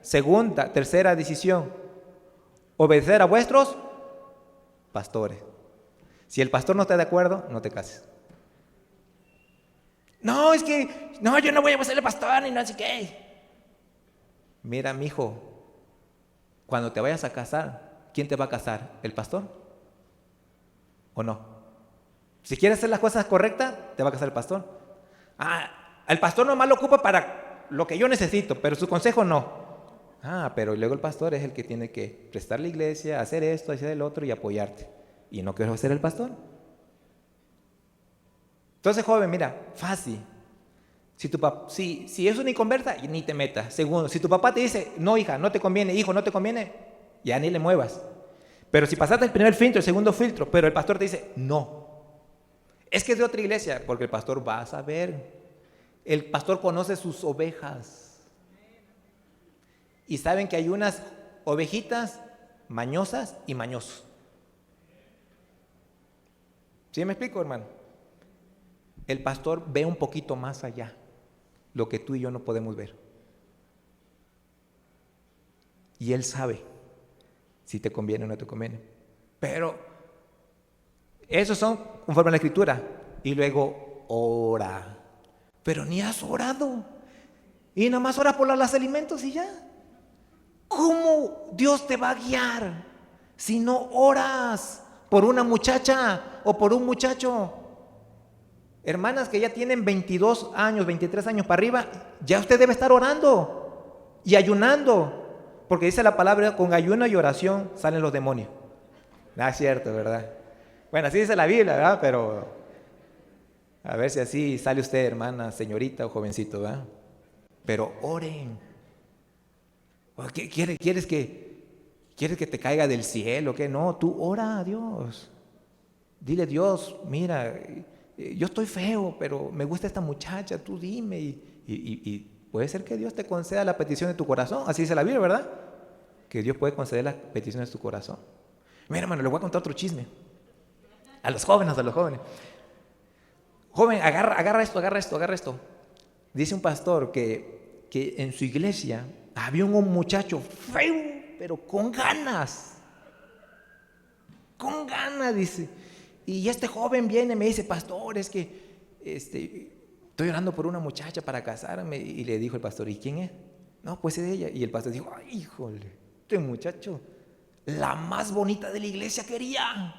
Segunda, tercera decisión. Obedecer a vuestros pastores. Si el pastor no está de acuerdo, no te cases. No, es que, no, yo no voy a ser el pastor ni no sé qué. Mira, mijo, cuando te vayas a casar, ¿quién te va a casar? ¿El pastor? ¿O no? Si quieres hacer las cosas correctas, te va a casar el pastor. El pastor nomás lo ocupa para lo que yo necesito, pero su consejo no. Pero luego el pastor es el que tiene que prestar la iglesia, hacer esto, hacer el otro y apoyarte. ¿Y no quiero ser el pastor? Entonces, joven, mira, fácil. Si es una inconversa, ni te metas. Segundo, si tu papá te dice, no, hija, no te conviene, hijo, no te conviene, ya ni le muevas. Pero si pasaste el primer filtro, el segundo filtro, pero el pastor te dice, no. Es que es de otra iglesia, porque el pastor va a saber. El pastor conoce sus ovejas. Y saben que hay unas ovejitas mañosas y mañosos. ¿Sí me explico, hermano? El pastor ve un poquito más allá, lo que tú y yo no podemos ver. Y él sabe si te conviene o no te conviene. Pero esos son conforme a la Escritura. Y luego ora. Pero ni has orado. Y nada más oras por los alimentos y ya. ¿Cómo Dios te va a guiar si no oras por una muchacha o por un muchacho? Hermanas que ya tienen 22 años, 23 años para arriba, ya usted debe estar orando y ayunando, porque dice la palabra, con ayuno y oración salen los demonios. No es cierto, ¿verdad? Bueno, así dice la Biblia, ¿verdad? Pero a ver si así sale usted, hermana, señorita o jovencito, ¿verdad? Pero oren. ¿Quieres que te caiga del cielo? ¿Qué? No, tú ora a Dios. Dile, Dios, mira, yo estoy feo, pero me gusta esta muchacha, tú dime. Y puede ser que Dios te conceda la petición de tu corazón. Así dice la Biblia, ¿verdad? Que Dios puede conceder las peticiones de tu corazón. Mira, hermano, le voy a contar otro chisme. A los jóvenes. Joven, agarra esto. Dice un pastor que en su iglesia había un muchacho feo, pero con ganas, dice. Y este joven viene y me dice, pastor, es que estoy orando por una muchacha para casarme. Y le dijo el pastor, ¿y quién es? No, pues es ella. Y el pastor dijo, ay, híjole, este muchacho, la más bonita de la iglesia quería.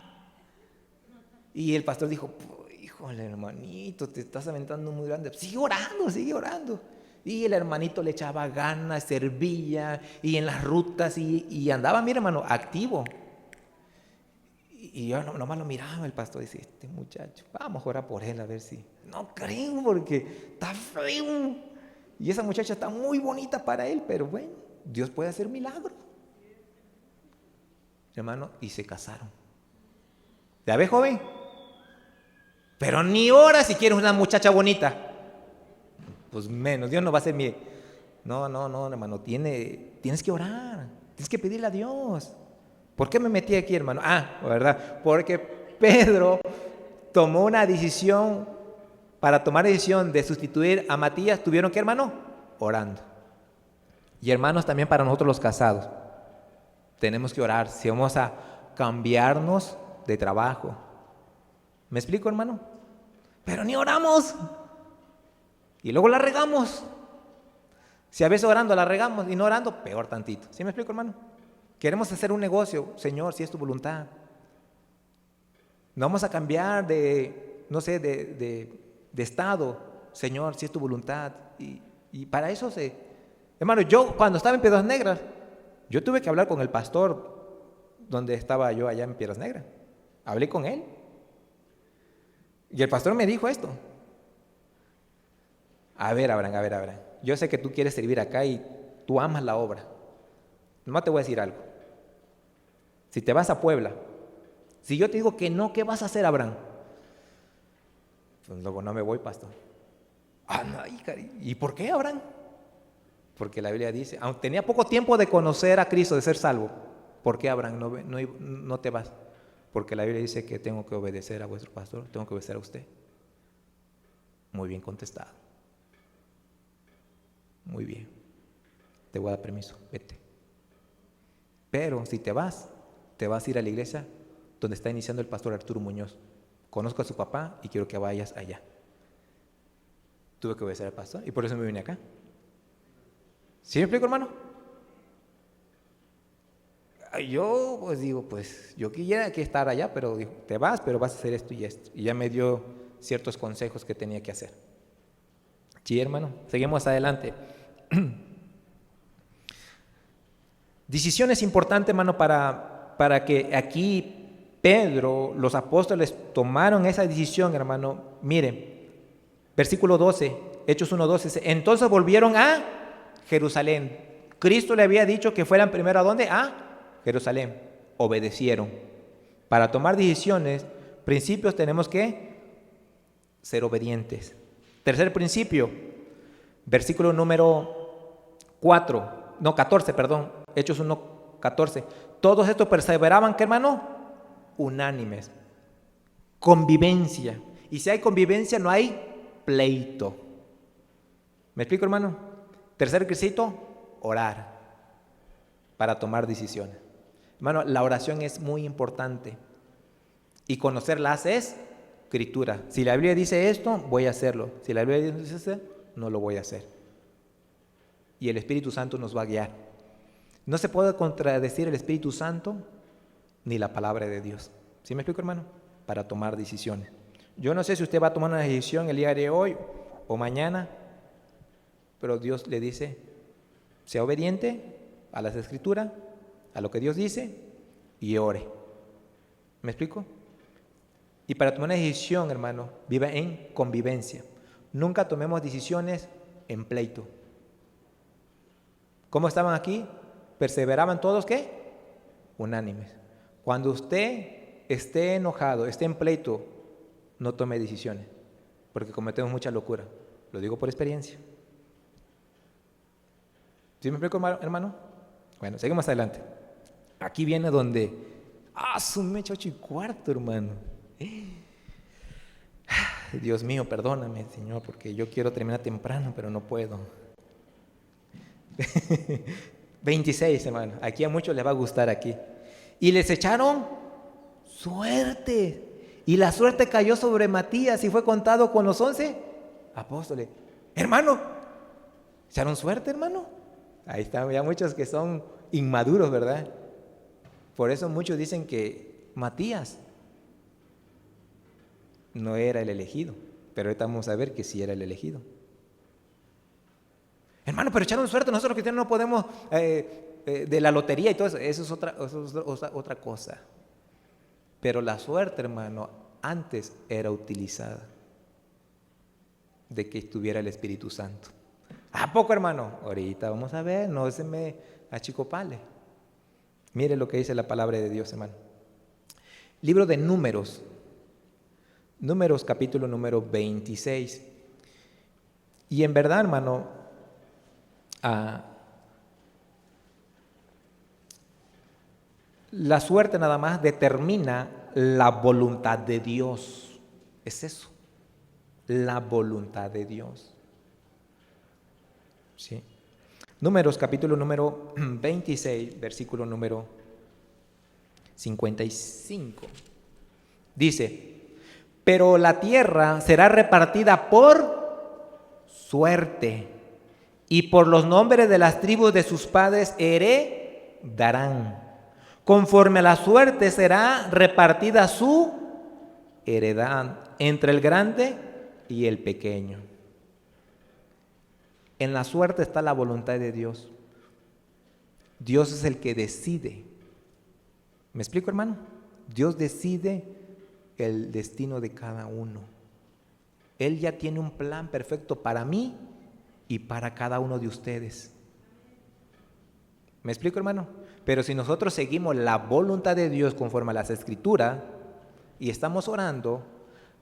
Y el pastor dijo, híjole, hermanito, te estás aventando muy grande. Sigue orando. Y el hermanito le echaba ganas, servía, y en las rutas, y andaba, mira, hermano, activo. Y yo nomás lo miraba, el pastor dice, este muchacho, vamos a orar por él a ver si. No creo, porque está feo. Y esa muchacha está muy bonita para él, pero bueno, Dios puede hacer milagro. Hermano, y se casaron. ¿Ya ves, joven? Pero ni ora si quieres una muchacha bonita. Pues menos, Dios no va a ser mi. No, hermano, tienes que orar, tienes que pedirle a Dios. ¿Por qué me metí aquí, hermano? ¿Verdad? Porque Pedro tomó una decisión, para tomar la decisión de sustituir a Matías, ¿tuvieron qué, hermano? Orando. Y hermanos, también para nosotros los casados, tenemos que orar si vamos a cambiarnos de trabajo. ¿Me explico, hermano? Pero ni oramos. Y luego la regamos. Si a veces orando la regamos y no orando, peor tantito. ¿Sí me explico, hermano? Queremos hacer un negocio, Señor, si es tu voluntad. No vamos a cambiar de estado, Señor, si es tu voluntad. Y para eso hermano, yo cuando estaba en Piedras Negras, yo tuve que hablar con el pastor donde estaba yo allá en Piedras Negras. Hablé con él. Y el pastor me dijo esto. A ver, Abraham. Yo sé que tú quieres servir acá y tú amas la obra. Nomás te voy a decir algo. Si te vas a Puebla, si yo te digo que no, ¿qué vas a hacer, Abraham? Pues luego no me voy, pastor. ¿Y por qué, Abraham? Porque la Biblia dice, aunque tenía poco tiempo de conocer a Cristo, de ser salvo, ¿por qué, Abraham, no te vas? Porque la Biblia dice que tengo que obedecer a vuestro pastor, tengo que obedecer a usted. Muy bien contestado. Muy bien. Te voy a dar permiso, vete. Pero si te vas a ir a la iglesia donde está iniciando el pastor Arturo Muñoz. Conozco a su papá y quiero que vayas allá. Tuve que obedecer al pastor y por eso me vine acá. ¿Sí me explico, hermano? Yo pues digo, pues yo quisiera que estar allá, pero digo, te vas, pero vas a hacer esto y esto. Y ya me dio ciertos consejos que tenía que hacer. Sí, hermano, seguimos adelante. Decisión es importante, hermano, para que aquí Pedro, los apóstoles tomaron esa decisión, hermano. Miren, versículo 12, Hechos 1:12, entonces volvieron a Jerusalén. Cristo le había dicho que fueran primero ¿a dónde? A Jerusalén. Obedecieron. Para tomar decisiones, principios, tenemos que ser obedientes. Tercer principio, versículo número 14, Hechos 1:14. Todos estos perseveraban, ¿qué, hermano? Unánimes. Convivencia. Y si hay convivencia, no hay pleito. ¿Me explico, hermano? Tercer requisito, orar para tomar decisiones. Hermano, la oración es muy importante. Y conocer las escritura. Si la Biblia dice esto, voy a hacerlo. Si la Biblia dice esto, no lo voy a hacer. Y el Espíritu Santo nos va a guiar. No se puede contradecir el Espíritu Santo ni la palabra de Dios. ¿Sí me explico, hermano? Para tomar decisiones. Yo no sé si usted va a tomar una decisión el día de hoy o mañana, pero Dios le dice, sea obediente a las Escrituras, a lo que Dios dice, y ore. ¿Me explico? Y para tomar una decisión, hermano, viva en convivencia. Nunca tomemos decisiones en pleito. ¿Cómo estaban aquí? Perseveraban todos, ¿qué? Unánimes. Cuando usted esté enojado, esté en pleito, no tome decisiones, porque cometemos mucha locura. Lo digo por experiencia. ¿Sí me explico, hermano? Bueno, seguimos adelante. Aquí viene donde... son 8:15, hermano. Dios mío, perdóname, Señor, porque yo quiero terminar temprano, pero no puedo. 26, hermano. Aquí a muchos les va a gustar aquí. Y les echaron suerte. Y la suerte cayó sobre Matías y fue contado con los 11 apóstoles. Hermano, ¿echaron suerte, hermano? Ahí están ya muchos que son inmaduros, ¿verdad? Por eso muchos dicen que Matías no era el elegido. Pero ahorita vamos a ver que sí era el elegido. Hermano, pero echaron suerte. Nosotros los cristianos no podemos de la lotería y todo eso. Eso es otra cosa. Pero la suerte, hermano, antes era utilizada de que estuviera el Espíritu Santo. ¿A poco, hermano? Ahorita vamos a ver, no se me achicopale. Mire lo que dice la palabra de Dios, hermano. Libro de Números. Números, capítulo número 26. Y en verdad, hermano, la suerte nada más determina la voluntad de Dios. Es eso, la voluntad de Dios. ¿Sí? Números, capítulo número 26, versículo número 55. Dice, pero la tierra será repartida por suerte, y por los nombres de las tribus de sus padres heredarán. Conforme a la suerte será repartida su heredad entre el grande y el pequeño. En la suerte está la voluntad de Dios. Dios es el que decide ¿Me explico, hermano? Dios decide el destino de cada uno. Él ya tiene un plan perfecto para mí y para cada uno de ustedes. ¿Me explico, hermano? Pero si nosotros seguimos la voluntad de Dios conforme a las Escrituras y estamos orando,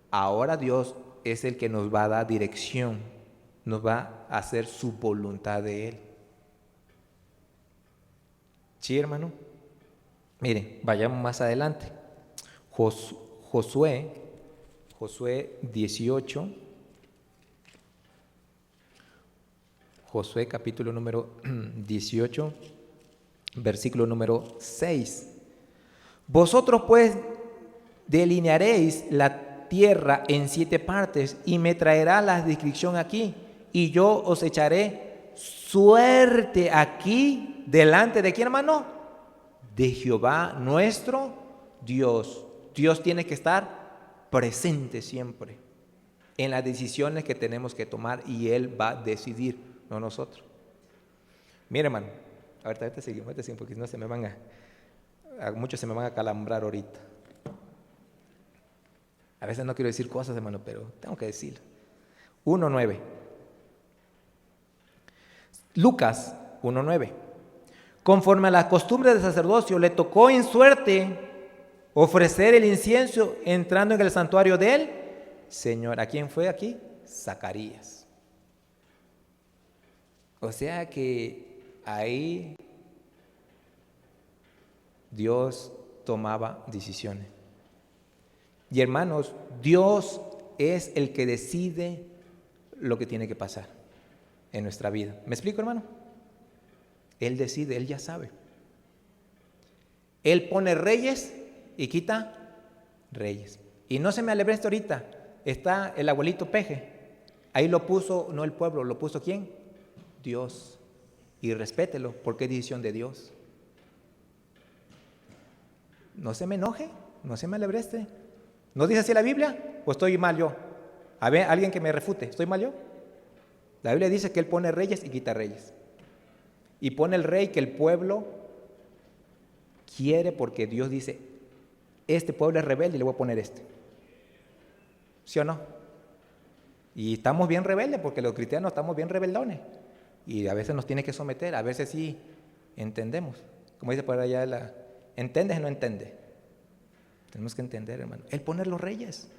ahora Dios es el que nos va a dar dirección, nos va a hacer su voluntad de Él. ¿Sí, hermano? Mire, vayamos más adelante. Josué 18, Josué capítulo número 18, versículo número 6. Vosotros pues delinearéis la tierra en 7 partes y me traerá la descripción aquí y yo os echaré suerte aquí delante de quién, hermano, de Jehová nuestro Dios. Dios tiene que estar presente siempre en las decisiones que tenemos que tomar y Él va a decidir, no nosotros. Mire, hermano, ahorita seguimos, porque si no se me van a muchos se me van a calambrar ahorita. A veces no quiero decir cosas, hermano, pero tengo que decirlo. 1:9. Lucas 1:9. Conforme a la costumbre del sacerdocio, le tocó en suerte ofrecer el incienso entrando en el santuario de él. Señor, ¿a quién fue aquí? Zacarías. O sea que ahí Dios tomaba decisiones. Y hermanos, Dios es el que decide lo que tiene que pasar en nuestra vida. ¿Me explico, hermano? Él decide, Él ya sabe. Él pone reyes y quita reyes. Y no se me alebre esto ahorita, está el abuelito Peje. Ahí lo puso, no el pueblo, lo puso ¿quién? Dios. Y respételo, porque es decisión de Dios. No se me enoje, no se me alebreste. ¿No dice así la Biblia? ¿O estoy mal yo? A ver, alguien que me refute, ¿estoy mal yo? La Biblia dice que Él pone reyes y quita reyes. Y pone el rey que el pueblo quiere, porque Dios dice, este pueblo es rebelde y le voy a poner este. ¿Sí o no? Y estamos bien rebeldes, porque los cristianos estamos bien rebeldones. Y a veces nos tiene que someter, a veces sí entendemos. Como dice por allá, ¿entiendes o no entiendes? Tenemos que entender, hermano. Él pone los reyes.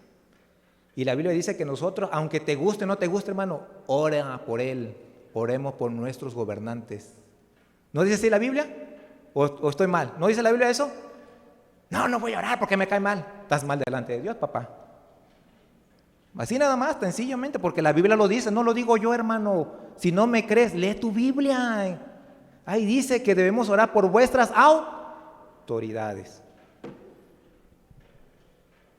Y la Biblia dice que nosotros, aunque te guste o no te guste, hermano, ora por él. Oremos por nuestros gobernantes. ¿No dice así la Biblia? ¿O estoy mal? ¿No dice la Biblia eso? No voy a orar porque me cae mal. Estás mal delante de Dios, papá. Así nada más, sencillamente, porque la Biblia lo dice, no lo digo yo, hermano. Si no me crees, lee tu Biblia. Ahí dice que debemos orar por vuestras autoridades.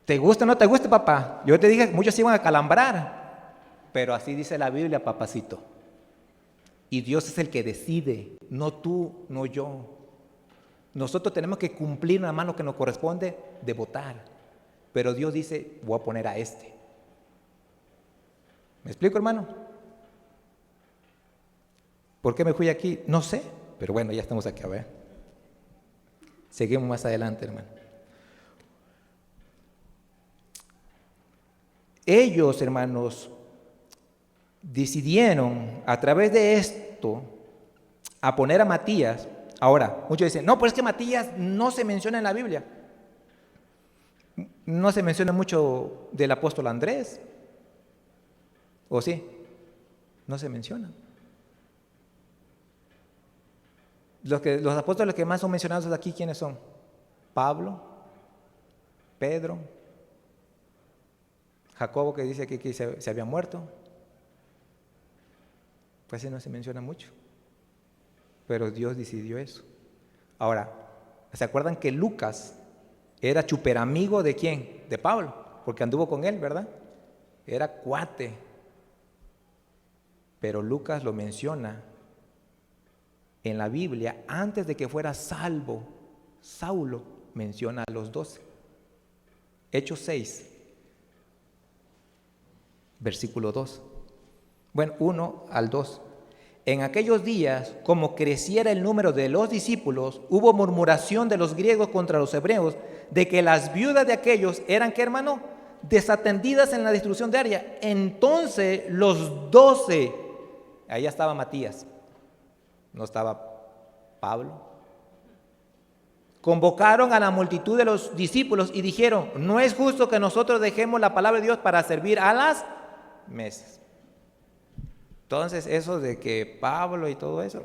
¿Te gusta o no te gusta, papá? Yo te dije que muchos se iban a calambrar, pero así dice la Biblia, papacito. Y Dios es el que decide, no tú, no yo. Nosotros tenemos que cumplir nada más lo que nos corresponde de votar. Pero Dios dice, voy a poner a este. ¿Me explico, hermano? ¿Por qué me fui aquí? No sé, pero bueno, ya estamos aquí, a ver. Seguimos más adelante, hermano. Ellos, hermanos, decidieron a través de esto a poner a Matías. Ahora, muchos dicen, no, pues es que Matías no se menciona en la Biblia. No se menciona mucho del apóstol Andrés. ¿O sí? No se menciona. Los apóstoles que más son mencionados aquí, ¿quiénes son? Pablo, Pedro, Jacobo, que dice que se había muerto. Pues no se menciona mucho. Pero Dios decidió eso. Ahora, ¿se acuerdan que Lucas era chuperamigo de quién? De Pablo, porque anduvo con él, ¿verdad? Era cuate. Pero Lucas lo menciona en la Biblia antes de que fuera salvo. Saulo menciona a los 12. Hechos 6, versículo 2. Bueno, 1 al 2. En aquellos días, como creciera el número de los discípulos, hubo murmuración de los griegos contra los hebreos, de que las viudas de aquellos eran, ¿qué, hermano? Desatendidas en la distribución diaria. Entonces los 12, ahí estaba Matías, no estaba Pablo, convocaron a la multitud de los discípulos y dijeron: no es justo que nosotros dejemos la palabra de Dios para servir a las mesas. Entonces, eso de que Pablo y todo eso,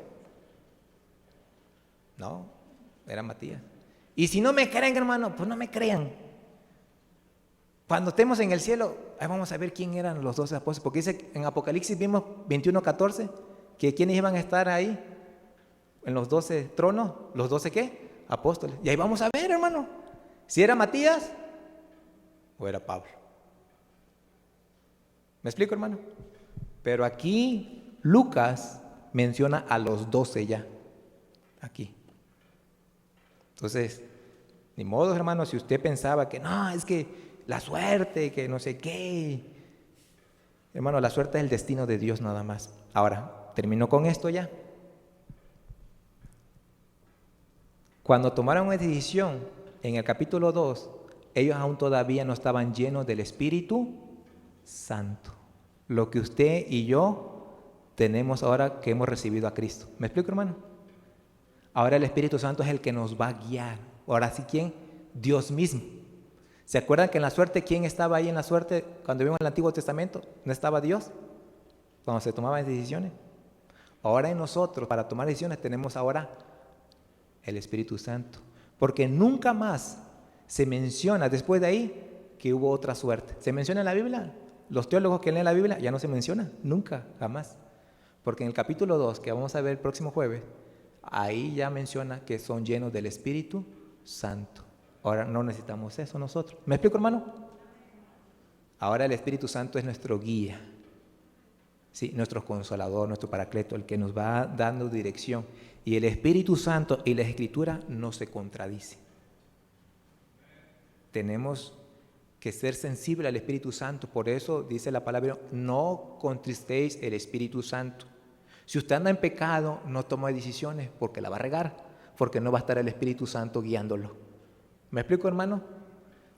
no, era Matías. Y si no me creen, hermano, pues no me crean. Cuando estemos en el cielo, ahí vamos a ver quién eran los 12 apóstoles, porque dice en Apocalipsis vimos 21:14, que quiénes iban a estar ahí en los 12 tronos, los 12 ¿qué? Apóstoles. Y ahí vamos a ver, hermano, si era Matías o era Pablo. ¿Me explico, hermano? Pero aquí Lucas menciona a los 12 ya, aquí. Entonces, ni modo, hermano, si usted pensaba que no, es que la suerte, que no sé qué. Hermano, la suerte es el destino de Dios nada más. Ahora, termino con esto ya. Cuando tomaron una decisión en el capítulo 2, ellos aún todavía no estaban llenos del Espíritu Santo. Lo que usted y yo tenemos ahora que hemos recibido a Cristo. ¿Me explico, hermano? Ahora el Espíritu Santo es el que nos va a guiar. Ahora sí, ¿quién? Dios mismo. ¿Se acuerdan que en la suerte, quién estaba ahí en la suerte cuando vimos el Antiguo Testamento? ¿No estaba Dios? Cuando se tomaban decisiones. Ahora en nosotros, para tomar decisiones, tenemos ahora el Espíritu Santo. Porque nunca más se menciona después de ahí que hubo otra suerte. ¿Se menciona en la Biblia? Los teólogos que leen la Biblia ya no se menciona, nunca, jamás. Porque en el capítulo 2, que vamos a ver el próximo jueves, ahí ya menciona que son llenos del Espíritu Santo. Ahora no necesitamos eso nosotros. ¿Me explico, hermano? Ahora el Espíritu Santo es nuestro guía, ¿sí? Nuestro consolador, nuestro paracleto, el que nos va dando dirección. Y el Espíritu Santo y la Escritura no se contradicen. Tenemos que ser sensible al Espíritu Santo. Por eso dice la palabra: no contristéis el Espíritu Santo. Si usted anda en pecado, no tome decisiones, porque la va a regar, porque no va a estar el Espíritu Santo guiándolo. ¿Me explico, hermano?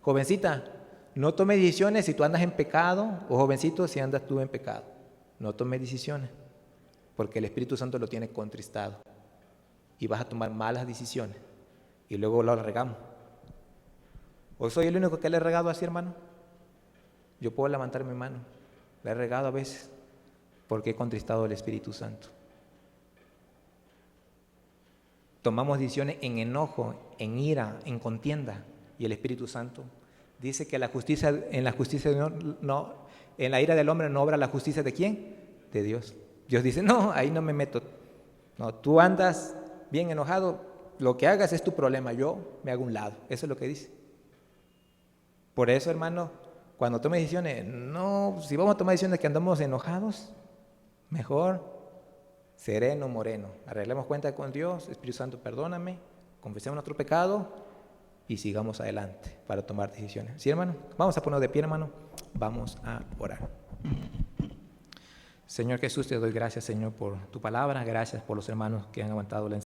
Jovencita, no tome decisiones si tú andas en pecado, o jovencito, si andas tú en pecado. No tome decisiones, porque el Espíritu Santo lo tiene contristado y vas a tomar malas decisiones y luego lo regamos. ¿O soy el único que le he regado así, hermano? Yo puedo levantar mi mano. Le he regado a veces porque he contristado al Espíritu Santo. Tomamos decisiones en enojo, en ira, en contienda, y el Espíritu Santo dice que en la ira del hombre no obra la justicia ¿de quién? De Dios. Dios dice: no, ahí no me meto. No, tú andas bien enojado, lo que hagas es tu problema, yo me hago un lado. Eso es lo que dice. Por eso, hermano, cuando tome decisiones, no, si vamos a tomar decisiones que andamos enojados, mejor sereno, moreno. Arreglemos cuenta con Dios: Espíritu Santo, perdóname, confesemos nuestro pecado y sigamos adelante para tomar decisiones. ¿Sí, hermano? Vamos a ponernos de pie, hermano. Vamos a orar. Señor Jesús, te doy gracias, Señor, por tu palabra. Gracias por los hermanos que han aguantado la enseñanza.